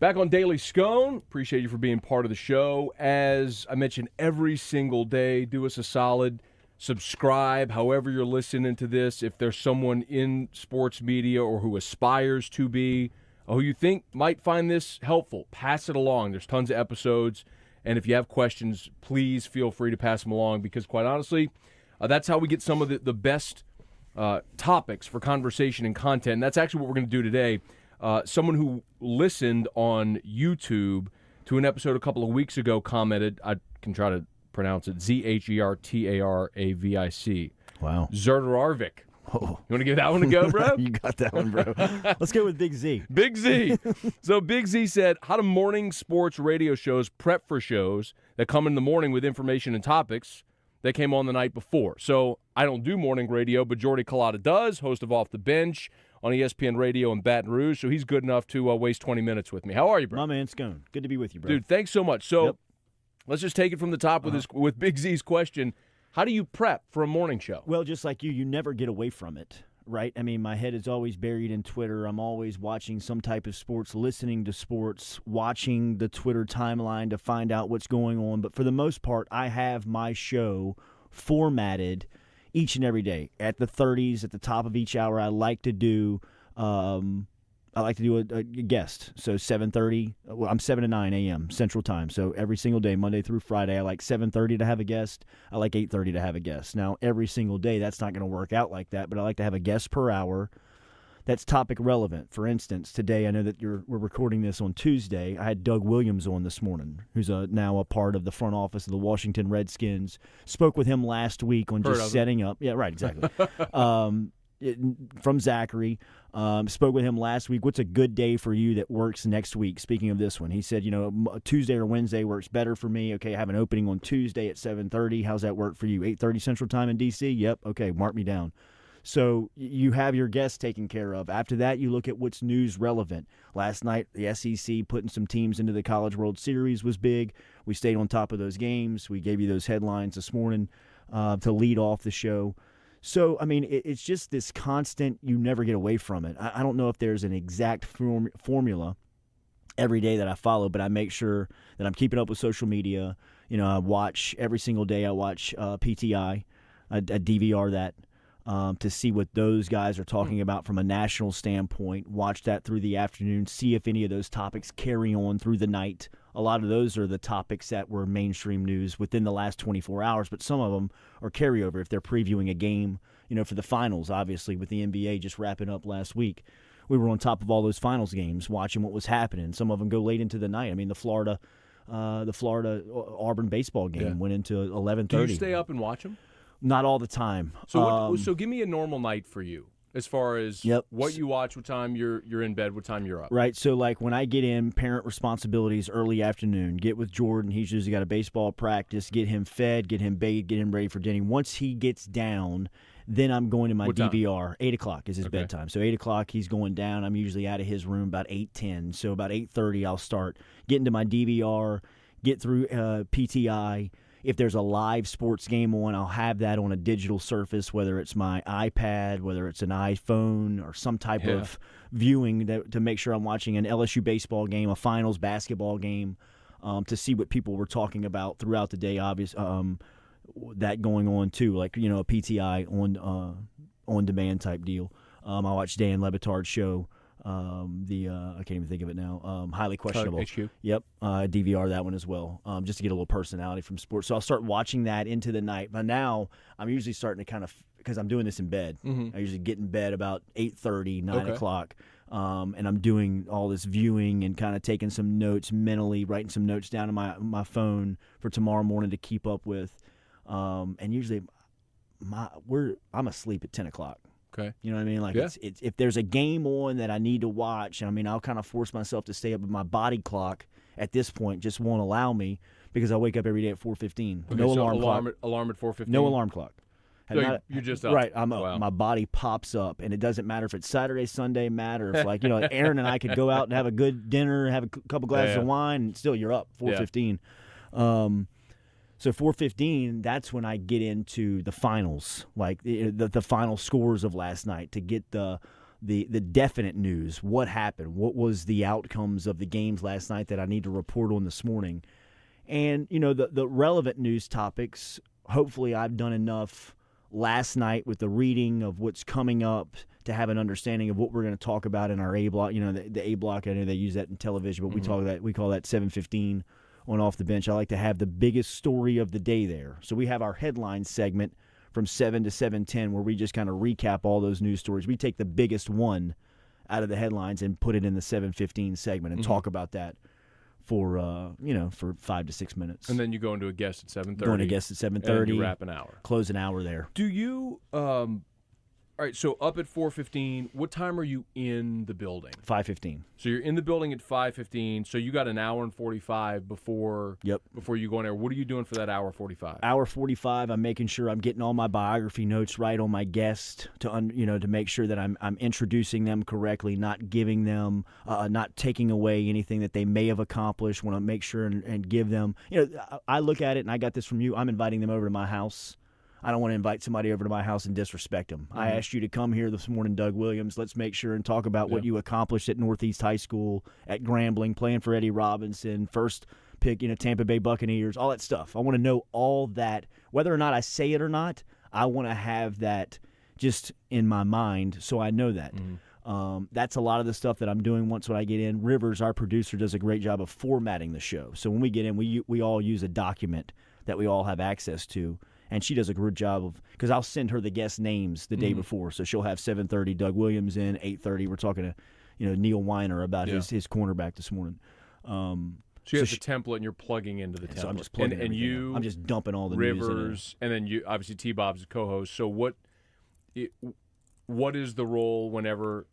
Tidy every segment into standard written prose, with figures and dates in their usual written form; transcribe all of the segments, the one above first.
Back on Daily Scone. Appreciate you for being part of the show. As I mentioned, every single day, do us a solid. Subscribe, however you're listening to this. If there's someone in sports media or who aspires to be, or who you think might find this helpful, pass it along. There's tons of episodes. And if you have questions, please feel free to pass them along because, quite honestly, that's how we get some of the best topics for conversation and content. And that's actually what we're going to do today. Someone who listened on YouTube to an episode a couple of weeks ago commented, I can try to pronounce it, Zhertaravic. Wow. Zertararvik. Oh. You want to give that one a go, bro? You got that one, bro. Let's go with Big Z. Big Z. So Big Z said, how do morning sports radio shows prep for shows that come in the morning with information and topics that came on the night before? So I don't do morning radio, but Jordy Culotta does, host of Off the Bench on ESPN Radio in Baton Rouge, so he's good enough to waste 20 minutes with me. How are you, bro? My man, Scone. Good to be with you, bro. Dude, thanks so much. So Yep. Let's just take it from the top with Big Z's question. How do you prep for a morning show? Well, just like you never get away from it, right? I mean, my head is always buried in Twitter. I'm always watching some type of sports, listening to sports, watching the Twitter timeline to find out what's going on. But for the most part, I have my show formatted each and every day. At the 30s, at the top of each hour, I like to do a guest. So 7:30, well, I'm 7 to 9 a.m. Central Time. So every single day, Monday through Friday, I like 7:30 to have a guest. I like 8:30 to have a guest. Now, every single day, that's not going to work out like that, but I like to have a guest per hour that's topic relevant. For instance, today, I know that we're recording this on Tuesday. I had Doug Williams on this morning, who's now a part of the front office of the Washington Redskins. Spoke with him last week on just setting up. Yeah, right, exactly. From Zachary. Spoke with him last week. What's a good day for you that works next week? Speaking of this one, he said, Tuesday or Wednesday works better for me. Okay, I have an opening on Tuesday at 7:30. How's that work for you? 8:30 Central Time in D.C.? Yep. Okay, mark me down. So you have your guests taken care of. After that, you look at what's news relevant. Last night, the SEC putting some teams into the College World Series was big. We stayed on top of those games. We gave you those headlines this morning to lead off the show. So, I mean, it's just this constant, you never get away from it. I don't know if there's an exact formula every day that I follow, but I make sure that I'm keeping up with social media. I watch every single day. I watch PTI. I DVR that to see what those guys are talking about from a national standpoint. Watch that through the afternoon, see if any of those topics carry on through the night. A lot of those are the topics that were mainstream news within the last 24 hours, but some of them are carryover if they're previewing a game, for the finals, obviously, with the NBA just wrapping up last week. We were on top of all those finals games, watching what was happening. Some of them go late into the night. I mean, the Florida Auburn baseball game went into 11:30. Do you stay up and watch them? Not all the time. So give me a normal night for you. As far as what you watch, what time you're in bed, what time you're up. Right. So, like, when I get in, parent responsibilities, early afternoon, get with Jordan. He's usually got a baseball practice, get him fed, get him bathed, get him ready for dinner. Once he gets down, then I'm going to my DVR. 8 o'clock is his bedtime. So 8 o'clock, he's going down. I'm usually out of his room about 8:10. So about 8:30, I'll start getting to my DVR, get through PTI. If there's a live sports game on, I'll have that on a digital surface, whether it's my iPad, whether it's an iPhone, or some type of viewing to make sure I'm watching an LSU baseball game, a finals basketball game, to see what people were talking about throughout the day. That going on too, like a PTI on demand type deal. I watch Dan Le Batard's show. I can't even think of it now. Highly Questionable. HQ. Yep. DVR that one as well, just to get a little personality from sports. So I'll start watching that into the night. But now I'm usually starting to kind of, because I'm doing this in bed. I usually get in bed about 8:30, 9 o'clock. And I'm doing all this viewing and kind of taking some notes mentally, writing some notes down on my phone for tomorrow morning to keep up with. And usually I'm asleep at 10 o'clock. Okay. You know what I mean? Like, it's if there's a game on that I need to watch, I'll kind of force myself to stay up, but my body clock at this point just won't allow me because I wake up every day at 4:15. Okay, no so alarm clock. Alarm at 4:15? No alarm clock. So you're just up. Right, I'm up. Wow. My body pops up, and it doesn't matter if it's Saturday, Sunday, matter if, Aaron and I could go out and have a good dinner, have a couple glasses of wine, and still you're up, 4:15. So 4:15, that's when I get into the finals, like the final scores of last night, to get the the definite news. What happened? What was the outcomes of the games last night that I need to report on this morning? And, the relevant news topics, hopefully I've done enough last night with the reading of what's coming up to have an understanding of what we're going to talk about in our A block. The A block, I know they use that in television, but we call that 7:15 on Off the Bench. I like to have the biggest story of the day there. So we have our headline segment from 7 to 7:10 where we just kind of recap all those news stories. We take the biggest one out of the headlines and put it in the 7:15 segment and talk about that for 5 to 6 minutes. And then you go into a guest at 7:30. Going to guest at 7:30. And you wrap an hour. Close an hour there. Do you all right, so up at 4:15, what time are you in the building? 5:15. So you're in the building at 5:15, so you got an hour and 45 before you go in there. What are you doing for that hour 45? Hour 45, I'm making sure I'm getting all my biography notes right on my guest to make sure that I'm introducing them correctly, not giving them, not taking away anything that they may have accomplished. Want to make sure and give them. I look at it, and I got this from you. I'm inviting them over to my house. I don't want to invite somebody over to my house and disrespect them. I asked you to come here this morning, Doug Williams. Let's make sure and talk about what you accomplished at Northeast High School, at Grambling, playing for Eddie Robinson, first pick, Tampa Bay Buccaneers, all that stuff. I want to know all that. Whether or not I say it or not, I want to have that just in my mind so I know that. That's a lot of the stuff that I'm doing when I get in. Rivers, our producer, does a great job of formatting the show. So when we get in, we all use a document that we all have access to. And she does a good job of, because I'll send her the guest names the day before. So she'll have 7:30 Doug Williams in, 8:30 we're talking to Neil Weiner about his cornerback this morning. So you have the template and you're plugging into the template. So I'm just plugging I'm just dumping all the Rivers, news in and then you obviously T-Bob's a co-host. So what is the role whenever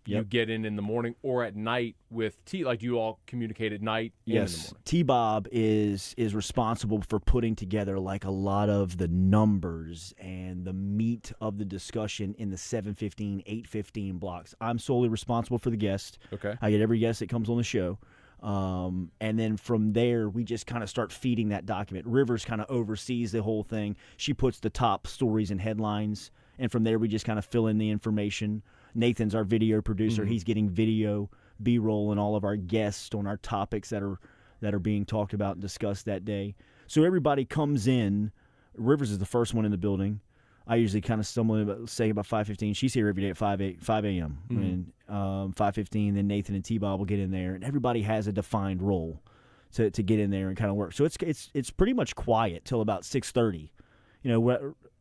you get in the morning or at night with T? Like, do you all communicate at night? Yes. In the morning? T-Bob is responsible for putting together like a lot of the numbers and the meat of the discussion in the 7:15, 8:15 blocks. I'm solely responsible for the guest. Okay. I get every guest that comes on the show. And then from there, we just kind of start feeding that document. Rivers kind of oversees the whole thing. She puts the top stories and headlines. And from there, we just kind of fill in the information. Nathan's our video producer. He's getting video, B-roll, and all of our guests on our topics that are being talked about and discussed that day. So everybody comes in. Rivers is the first one in the building. I usually kind of stumble in say about 5:15. She's here every day at 5 a.m. And 5:15, then Nathan and T-Bob will get in there, and everybody has a defined role to get in there and kind of work. So it's pretty much quiet till about 6:30.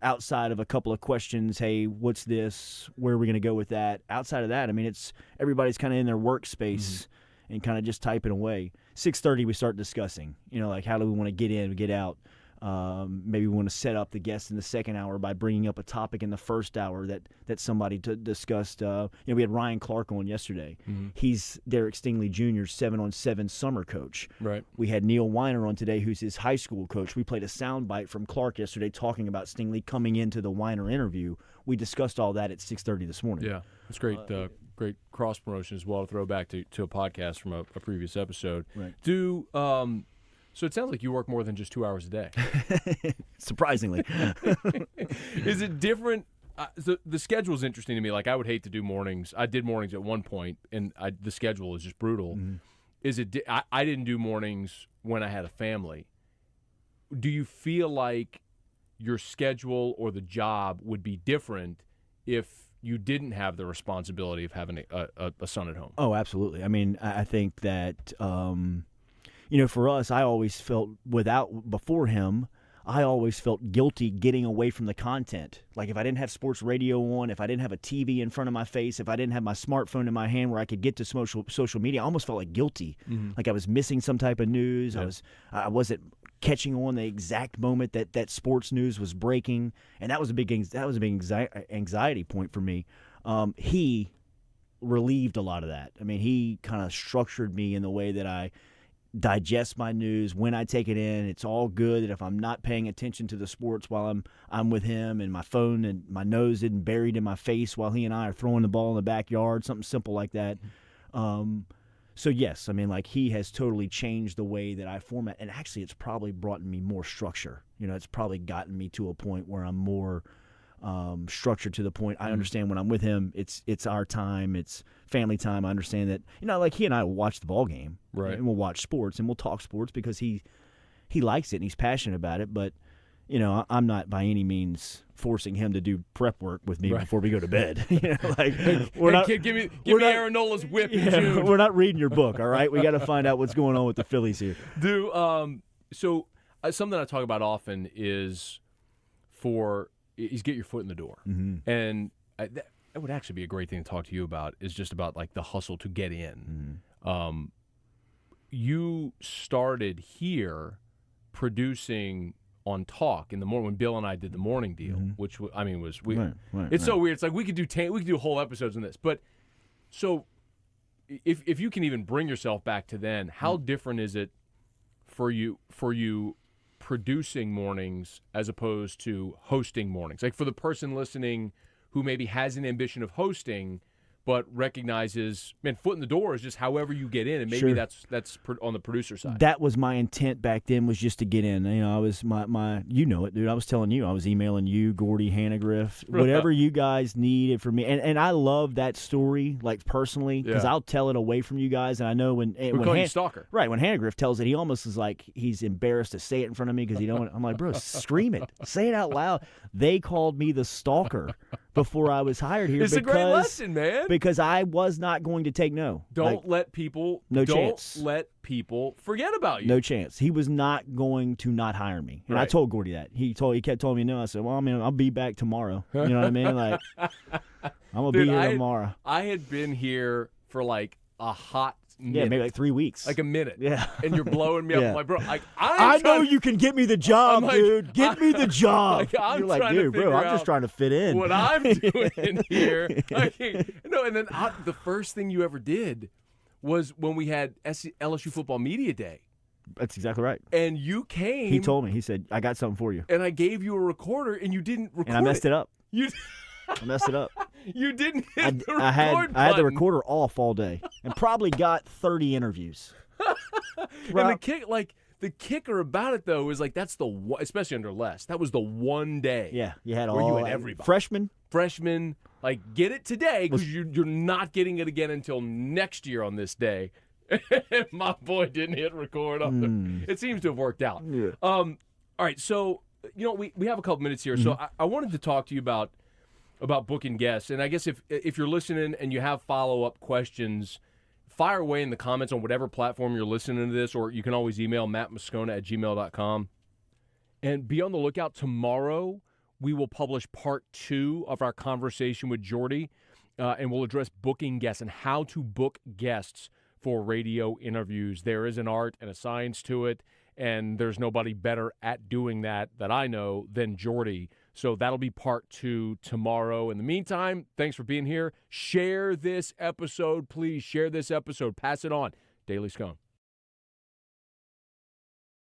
Outside of a couple of questions, hey, what's this? Where are we going to go with that? Outside of that, I mean, it's everybody's kind of in their workspace and kind of just typing away. 6:30, we start discussing, like how do we want to get in, get out? Maybe we want to set up the guests in the second hour by bringing up a topic in the first hour that somebody discussed. We had Ryan Clark on yesterday. He's Derek Stingley Jr.'s 7-on-7 summer coach. Right. We had Neil Weiner on today, who's his high school coach. We played a soundbite from Clark yesterday talking about Stingley coming into the Weiner interview. We discussed all that at 6:30 this morning. Yeah, it's great. Great cross promotion as well to throw back to a podcast from a previous episode. Right. So it sounds like you work more than just 2 hours a day. Surprisingly. Is it different? The schedule is interesting to me. Like, I would hate to do mornings. I did mornings at one point, and the schedule is just brutal. Is it? I didn't do mornings when I had a family. Do you feel like your schedule or the job would be different if you didn't have the responsibility of having a son at home? Oh, absolutely. I mean, I think that for us, I always felt before him, I always felt guilty getting away from the content. Like if I didn't have sports radio on, if I didn't have a TV in front of my face, if I didn't have my smartphone in my hand where I could get to social media, I almost felt like guilty. Like I was missing some type of news. Yeah. I wasn't catching on the exact moment that sports news was breaking, and that was a big anxiety point for me. He relieved a lot of that. I mean, he kind of structured me in the way that I digest my news when I take it in. It's all good. That if I'm not paying attention to the sports while I'm with him, and my phone and my nose isn't buried in my face while he and I are throwing the ball in the backyard, something simple like that. So yes, I mean, like, he has totally changed the way that I format, and actually it's probably brought me more structure. It's probably gotten me to a point where I'm more structured to the point. I understand when I'm with him, it's our time, it's family time. I understand that, like he and I will watch the ball game, right, and we'll watch sports and we'll talk sports because he likes it and he's passionate about it. But I'm not by any means forcing him to do prep work with me before we go to bed. We're not. Give me Aaron Nola's whip in June. We're not reading your book, all right? We got to find out what's going on with the Phillies here. So something I talk about often is get your foot in the door, and that would actually be a great thing to talk to you about. Is just about like the hustle to get in. You started here producing on Talk in the morning when Bill and I did the morning deal, which was it's so weird. It's like we could do whole episodes on this. But so if you can even bring yourself back to then, how different is it for you producing mornings as opposed to hosting mornings? Like for the person listening who maybe has an ambition of hosting but recognizes, man, foot in the door is just however you get in, and maybe that's on the producer side. That was my intent back then, was just to get in. I was my you know it, dude. I was telling you, I was emailing you, Gordy, Hannegriff, whatever you guys needed from me, and I love that story, like personally, because I'll tell it away from you guys, and I know when you stalker, right? When Hannegriff tells it, he almost is like he's embarrassed to say it in front of me because he don't. I'm like, bro, scream it, say it out loud. They called me the stalker before I was hired here. It's a great lesson, man. Because I was not going to take no. Don't let people forget about you. No chance. He was not going to not hire me. And I told Gordy that. He kept telling me no. I said, well, I mean, I'll be back tomorrow. You know what I mean? Like, I'm going to be here tomorrow. I had been here for like a hot minute. Yeah, maybe like 3 weeks. Like a minute. Yeah. And you're blowing me up. I'm like, bro, I know you can get me the job, dude. Get me the job. You're like, dude, bro, I'm just trying to fit in. What I'm doing here. And then the first thing you ever did was when we had LSU Football Media Day. That's exactly right. And you came. He told me. He said, I got something for you. And I gave you a recorder, and you didn't record it. And I messed it up. I messed it up. You didn't hit the record button. I had the recorder off all day and probably got 30 interviews. And the kicker about it though is like that's the one, especially under Les. That was the one day. Yeah, you had where you had everybody. Freshmen, like get it today because you're not getting it again until next year on this day. My boy didn't hit record on there. It seems to have worked out. Yeah. All right, so we have a couple minutes here, so I wanted to talk to you about booking guests, and I guess if you're listening and you have follow-up questions, fire away in the comments on whatever platform you're listening to this, or you can always email mattmoscona@gmail.com. And be on the lookout. Tomorrow, we will publish part 2 of our conversation with Jordy, and we'll address booking guests and how to book guests for radio interviews. There is an art and a science to it, and there's nobody better at doing that I know than Jordy. So that'll be part 2 tomorrow. In the meantime, thanks for being here. Share this episode, please. Share this episode. Pass it on. Daily Scone.